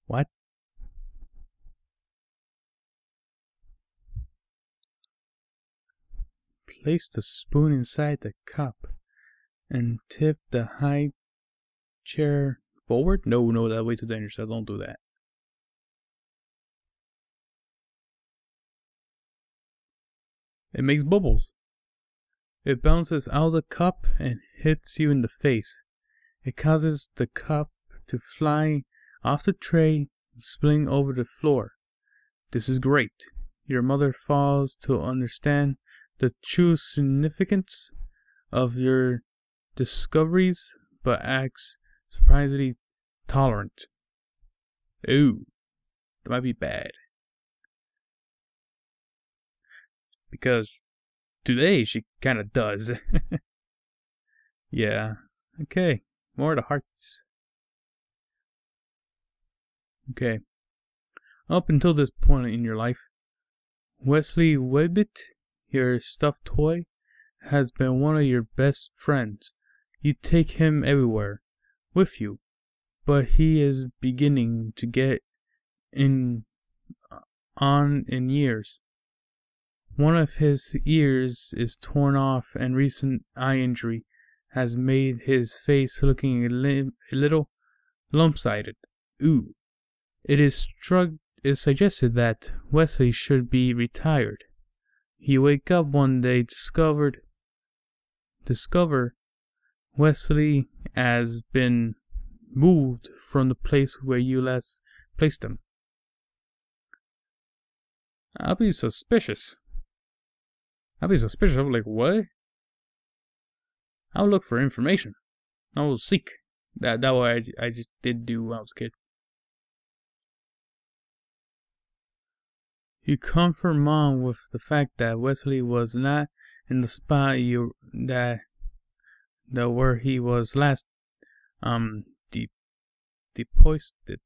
What? Place the spoon inside the cup and tip the high chair forward? No, that way too dangerous. So don't do that. It makes bubbles. It bounces out of the cup and hits you in the face. It causes the cup to fly off the tray, spilling over the floor. This is great. Your mother fails to understand the true significance of your discoveries, but acts surprisingly tolerant. Ooh, that might be bad. Because today she kinda does. Yeah, okay, more of the hearts. Okay, up until this point in your life, Wesley Webbit, your stuffed toy, has been one of your best friends. You take him everywhere with you, but he is beginning to get on in years. One of his ears is torn off, and recent eye injury has made his face looking a little lumpsided. Ooh. It is suggested that Wesley should be retired. You wake up one day, discover Wesley has been moved from the place where you last placed him. I'll be suspicious. I'm like, what? I'll look for information. I will seek. That way I just did do when I was a kid. You comfort Mom with the fact that Wesley was not in the spot where he was last deposited,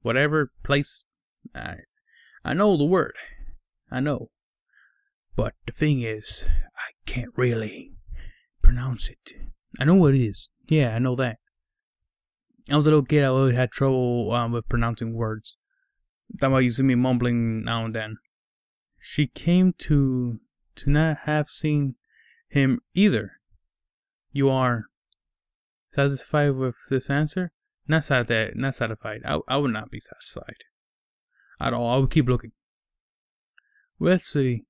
whatever place. I know the word. I know. But the thing is, I can't really pronounce it. I know what it is. Yeah, I know that. I was a little kid, I always had trouble with pronouncing words. That's why you see me mumbling now and then. She came to not have seen him either. You are satisfied with this answer? Not satisfied. I would not be satisfied at all. I would keep looking. Wesley,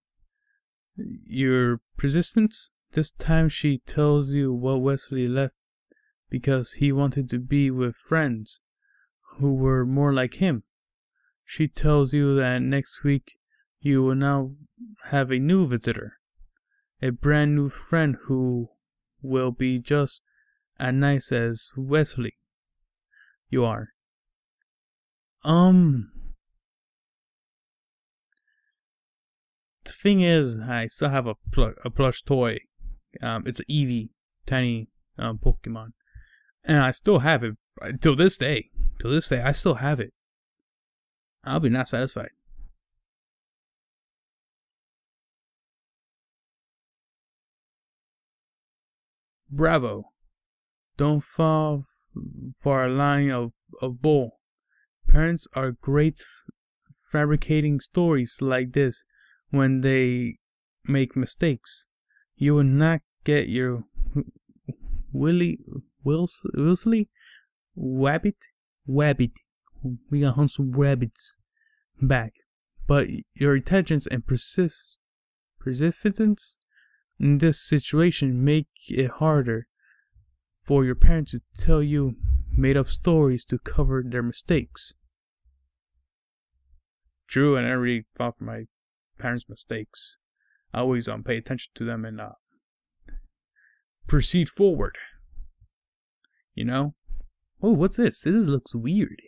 your persistence? This time she tells you what Wesley left because he wanted to be with friends who were more like him. She tells you that next week you will now have a new visitor, a brand new friend who will be just as nice as Wesley. You are. The thing is, I still have a plush toy. It's an Eevee, tiny Pokemon. And I still have it till this day. Till this day, I still have it. I'll be not satisfied. Bravo. Don't fall for a line of bull. Parents are great fabricating stories like this when they make mistakes. You will not get your Wilsley Wabbit. We gotta hunt some rabbits back. But your intelligence and persistence in this situation make it harder for your parents to tell you made up stories to cover their mistakes. True, I never really thought for my parents' mistakes. I always pay attention to them and proceed forward. You know? Oh, what's this? This looks weird.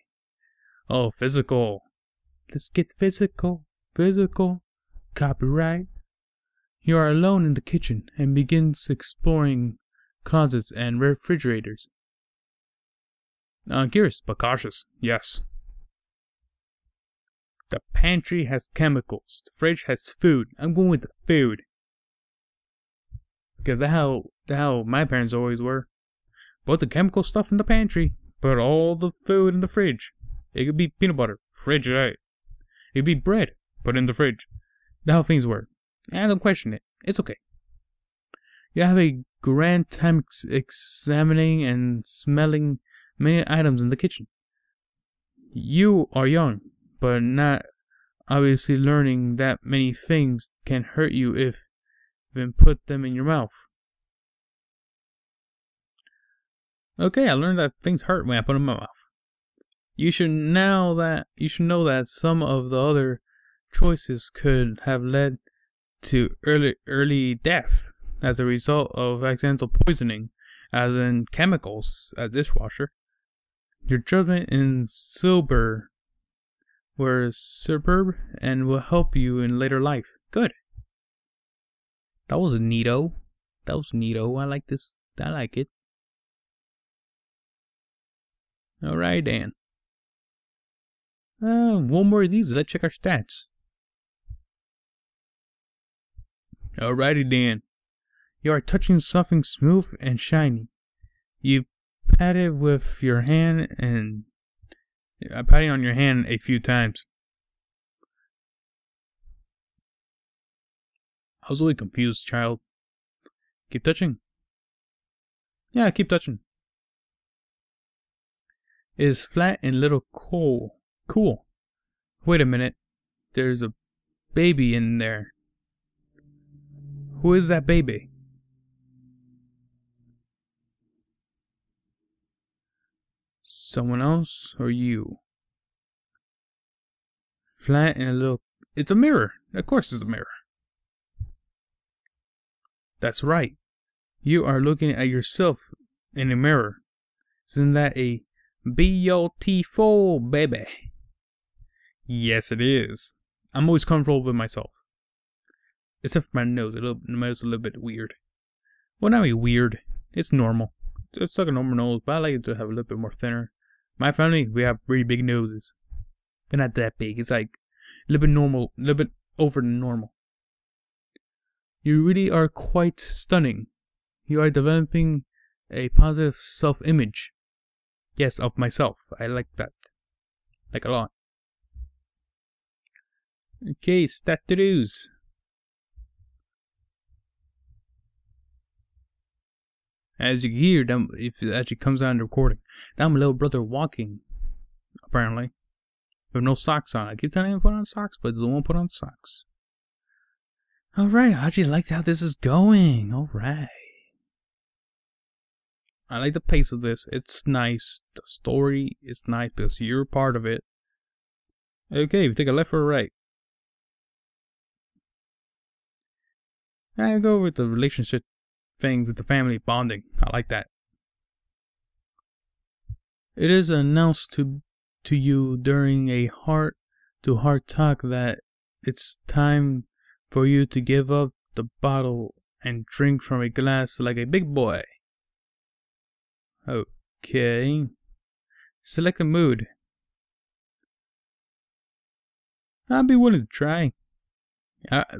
Oh, physical. Let's get physical. Physical. Copyright. You are alone in the kitchen and begins exploring closets and refrigerators. Curious, but cautious. Yes. The pantry has chemicals. The fridge has food. I'm going with the food. Because that's how The hell my parents always were. Put the chemical stuff in the pantry. Put all the food in the fridge. It could be peanut butter. Fridge it out. It could be bread. Put it in the fridge. The hell things work. I don't question it. It's okay. You have a grand time examining and smelling many items in the kitchen. You are young, but not obviously learning that many things can hurt you if you put them in your mouth. Okay, I learned that things hurt when I put them in my mouth. You should know that some of the other choices could have led to early death as a result of accidental poisoning, as in chemicals at dishwasher. Your judgment and sober were superb and will help you in later life. Good. That was a neato. I like this. I like it. Alright, Dan. One more of these. Let's check our stats. Alrighty, Dan. You are touching something smooth and shiny. You pat it with your hand and patting on your hand a few times. I was really confused, child. Keep touching. Yeah, keep touching. It is flat and a little cool. Wait a minute. There's a baby in there. Who is that baby? Someone else or you? Flat and a little... It's a mirror. Of course it's a mirror. That's right. You are looking at yourself in a mirror. Isn't that a beautiful baby? Yes, it is. I'm always comfortable with myself. Except for my nose. My nose is a little bit weird. Well, not really weird. It's normal. It's like a normal nose, but I like it to have a little bit more thinner. My family, we have really big noses. But not that big. It's like a little bit normal, a little bit over than normal. You really are quite stunning. You are developing a positive self-image. Yes, of myself. I like that. Like a lot. Okay, stat to do's. As you hear, if it actually comes out in the recording, now my little brother walking, apparently, with no socks on. I keep telling him to put on socks, but he doesn't want to put on socks. Alright, I actually like how this is going. Alright. I like the pace of this. It's nice. The story is nice because you're part of it. Okay, you take a left or a right. I go with the relationship thing with the family bonding. I like that. It is announced to you during a heart-to-heart talk that it's time for you to give up the bottle and drink from a glass like a big boy. Okay. Select a mood. I'd be willing to try.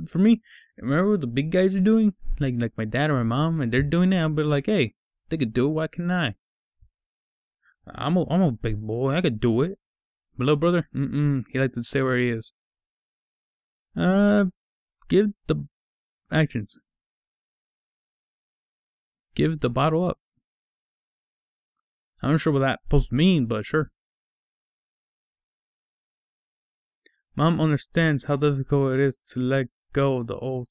For me, remember what the big guys are doing? Like my dad or my mom, and they're doing it. I'll be like, hey, they could do it. Why can't I? I'm a big boy. I could do it. My little brother, he likes to stay where he is. Give the actions. Give the bottle up. I'm not sure what that's supposed to mean, but sure. Mom understands how difficult it is to let go of the old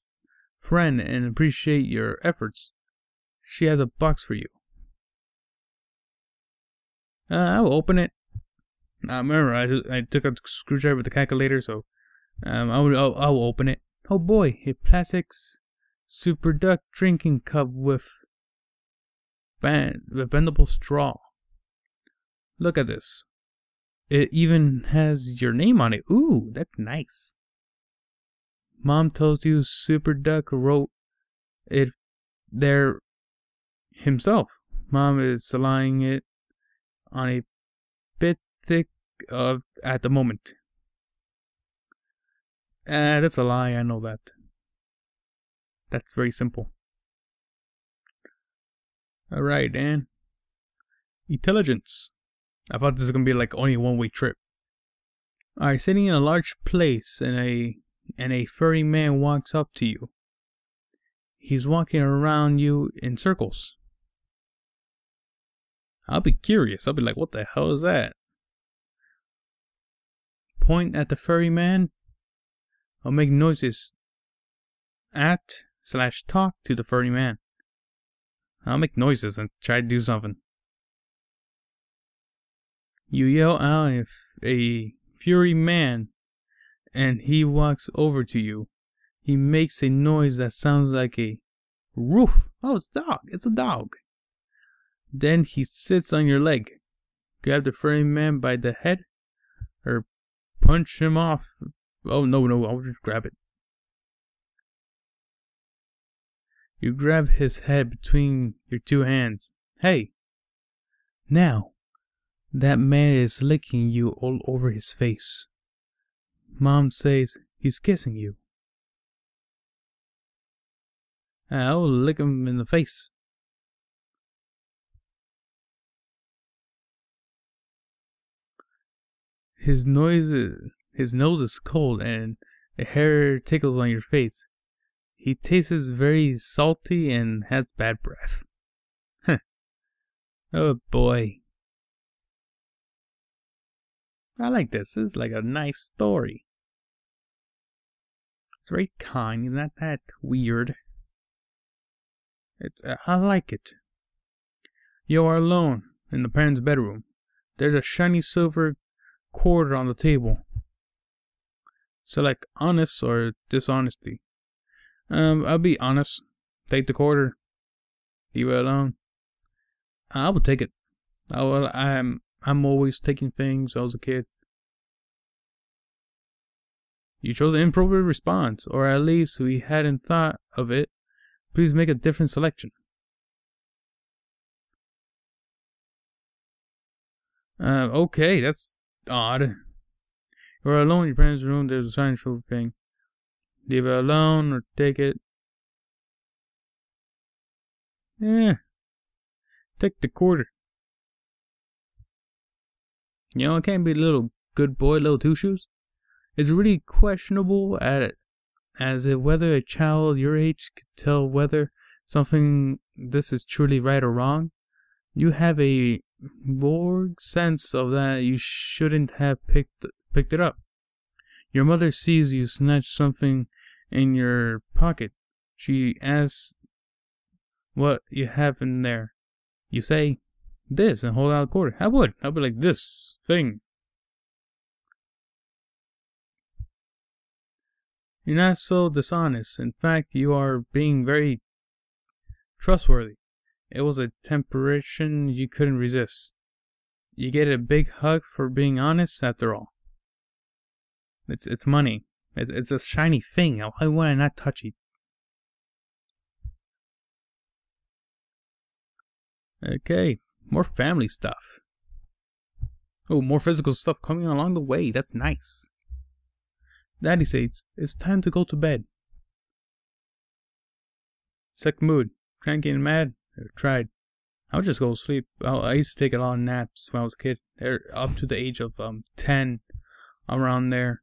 friend and appreciate your efforts. She has a box for you. I will open it. Remember, I took a screwdriver with the calculator, so I will open it. Oh boy, a plastic super duck drinking cup with bendable straw. Look at this. It even has your name on it. Ooh, that's nice. Mom tells you Super Duck wrote it there himself. Mom is selling it on a bit thick at the moment. That's a lie, I know that. That's very simple. Alright, Dan. Intelligence. I thought this was gonna be like only a one-way trip. Alright, sitting in a large place and a furry man walks up to you. He's walking around you in circles. I'll be curious. I'll be like, what the hell is that? Point at the furry man. I'll make noises at/talk to the furry man. I'll make noises and try to do something. You yell out if a furry man and he walks over to you. He makes a noise that sounds like a roof. Oh, it's a dog. It's a dog. Then he sits on your leg. Grab the furry man by the head or punch him off. Oh, no, I'll just grab it. You grab his head between your two hands. Hey, now, that man is licking you all over his face. Mom says he's kissing you. I'll lick him in the face. His nose is cold and the hair tickles on your face. He tastes very salty and has bad breath. Oh boy. I like this. This is like a nice story. It's very kind, not that weird. I like it. You are alone in the parents' bedroom. There's a shiny silver quarter on the table. Select honest or dishonesty. I'll be honest. Take the quarter. Leave it alone. I will take it. I'm always taking things when I was a kid. You chose an inappropriate response, or at least we hadn't thought of it. Please make a different selection. Okay, that's odd. You're alone in your parents' room. There's a shiny silver thing. Leave it alone or take it. Take the quarter. You know, it can't be a little good boy, little two shoes. It's really questionable as if whether a child your age could tell whether something this is truly right or wrong. You have a vague sense of that you shouldn't have picked it up. Your mother sees you snatch something in your pocket. She asks what you have in there. You say, this, and hold out a quarter. I'll be like, this thing. You're not so dishonest. In fact, you are being very trustworthy. It was a temptation you couldn't resist. You get a big hug for being honest after all. It's money. It's a shiny thing. Why would I not touch it? Okay, more family stuff. Oh, more physical stuff coming along the way. That's nice. Daddy says, it's time to go to bed. Sick mood. Trying getting mad? I tried. I would just go to sleep. I used to take a lot of naps when I was a kid. Up to the age of 10. Around there.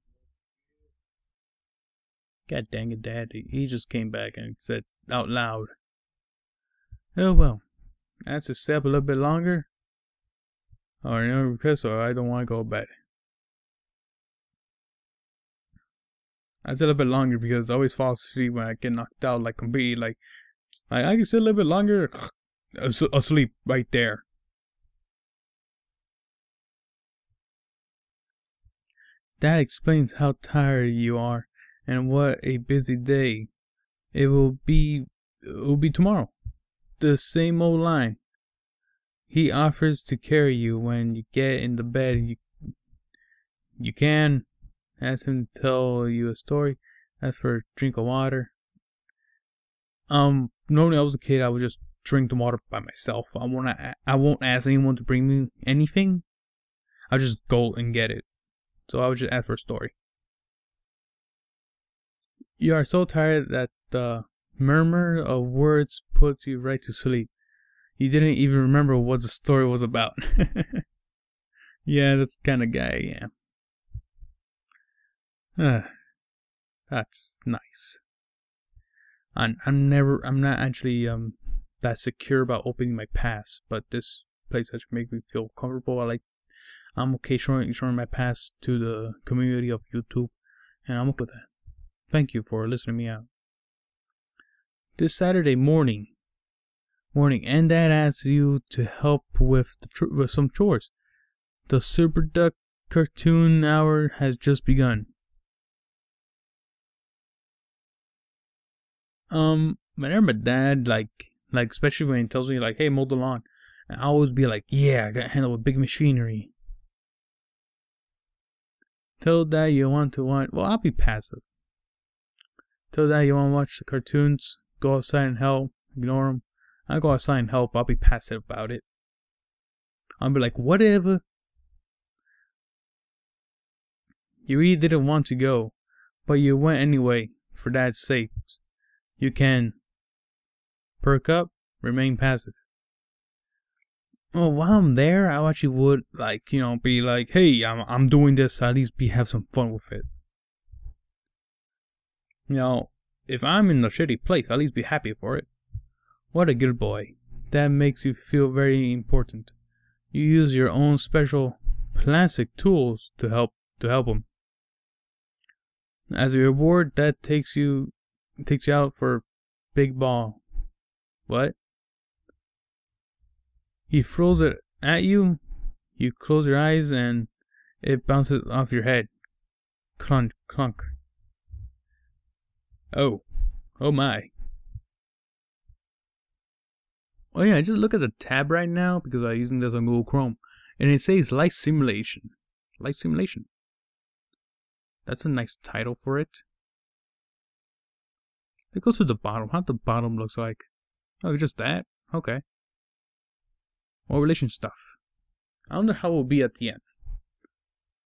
God dang it, Dad. He just came back and said out loud. Oh well. I have to stay up a little bit longer. Or because I don't want to go to bed. I said a little bit longer because I always fall asleep when I get knocked out like completely. Like I can sit a little bit longer. Asleep right there. That explains how tired you are and what a busy day it will be tomorrow. The same old line. He offers to carry you when you get in the bed. You can ask him to tell you a story. Ask for a drink of water. Normally when I was a kid, I would just drink the water by myself. I won't ask anyone to bring me anything. I'll just go and get it. So I would just ask for a story. You are so tired that the murmur of words puts you right to sleep. He didn't even remember what the story was about. Yeah, that's the kind of guy I am. That's nice. I'm not actually that secure about opening my past, but this place has made me feel comfortable. I'm okay showing my past to the community of YouTube, and I'm okay with that. Thank you for listening to me out. This Saturday morning, and Dad asks you to help with some chores. The Super Duck cartoon hour has just begun. Whenever my dad like especially when he tells me like, hey, mow the lawn, and I always be like, yeah, I gotta handle with big machinery. Tell Dad you want to watch. Well, I'll be passive. Tell Dad you want to watch the cartoons. Go outside and help. Ignore him. I go outside and help. I'll be passive about it. I'll be like, whatever. You really didn't want to go, but you went anyway, for Dad's sake. You can perk up, remain passive. Oh, while I'm there, I actually would be like, hey, I'm doing this. At least have some fun with it. If I'm in a shitty place, at least be happy for it. What a good boy. That makes you feel very important. You use your own special plastic tools to help him. As a reward, Dad takes you out for big ball. What? He throws it at you. You close your eyes and it bounces off your head. Clunk, clunk. Oh my. Oh yeah, I just look at the tab right now because I'm using this on Google Chrome, and it says Life Simulation. Life Simulation. That's a nice title for it. It goes to the bottom. How the bottom looks like. Oh, just that? Okay. More relation stuff. I wonder how it will be at the end.